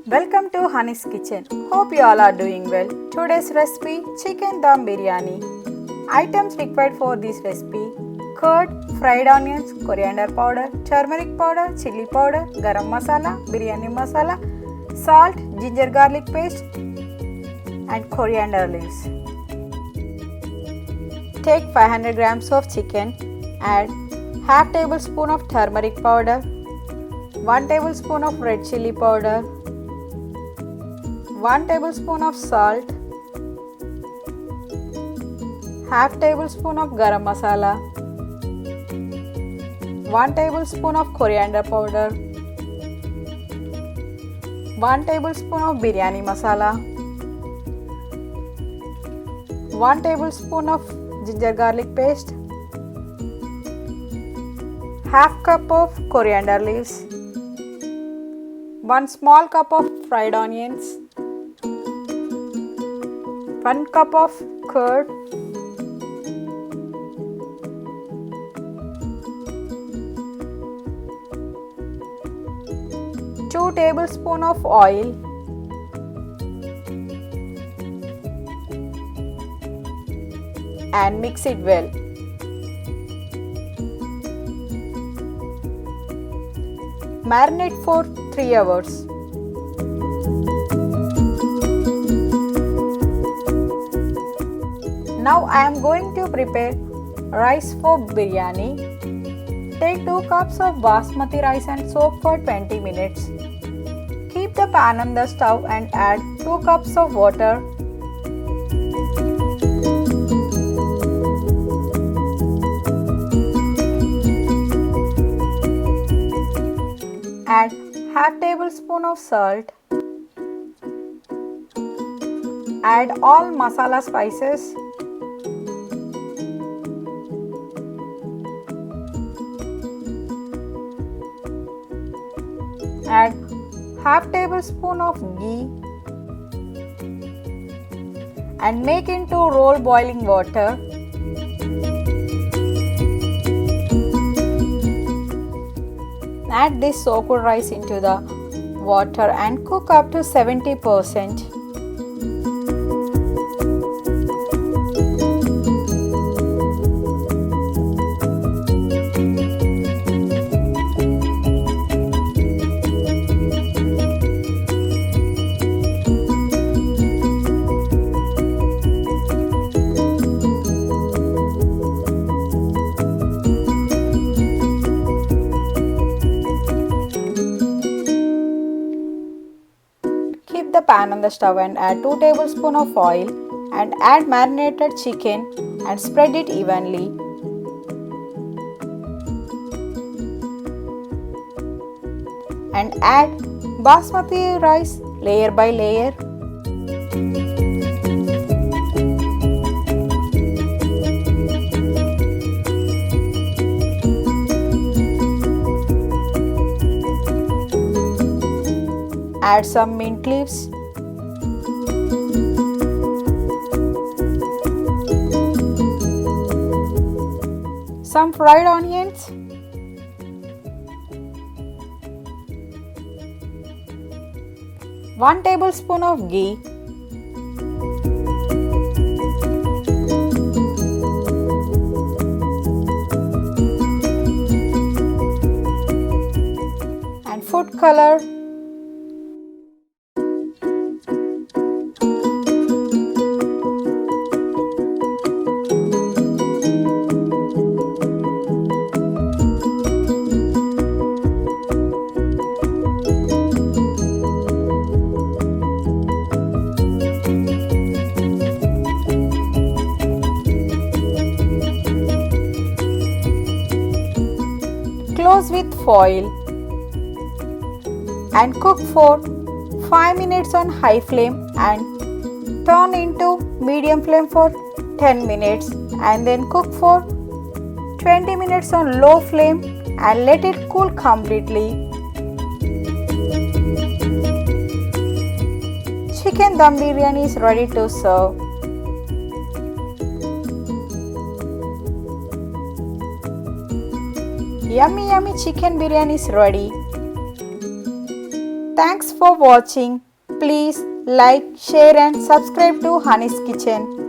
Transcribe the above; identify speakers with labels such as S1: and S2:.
S1: Welcome to Honey's Kitchen. Hope you all are doing well. Today's recipe chicken dum biryani. Items required for this recipe: curd, fried onions, coriander powder, turmeric powder, chili powder, garam masala, biryani masala, salt, ginger garlic paste and coriander leaves. Take 500 grams of chicken, add half tablespoon of turmeric powder, 1 tablespoon of red chili powder, 1 tablespoon of salt, half tablespoon of garam masala, 1 tablespoon of coriander powder, 1 tablespoon of biryani masala, 1 tablespoon of ginger garlic paste, half cup of coriander leaves, 1 small cup of fried onions, 1 cup of curd, 2 tablespoons of oil, and mix it well. Marinate for 3 hours. Now I am going to prepare rice for biryani. Take 2 cups of basmati rice and soak for 20 minutes. Keep the pan on the stove and add 2 cups of water. Add half tablespoon of salt. Add all masala spices. Add half tablespoon of ghee and make into roll boiling water. Add this soaked rice into the water and cook up to 70%. Keep the pan on the stove and add 2 tablespoons of oil and add marinated chicken and spread it evenly. And add basmati rice layer by layer. Add some mint leaves. Some fried onions. One tablespoon of ghee. And food color. Close with foil and cook for 5 minutes on high flame and turn into medium flame for 10 minutes and then cook for 20 minutes on low flame and let it cool completely. Chicken dum biryani is ready to serve. Yummy chicken biryani is ready. Thanks for watching. Please like, share and subscribe to Honey's Kitchen.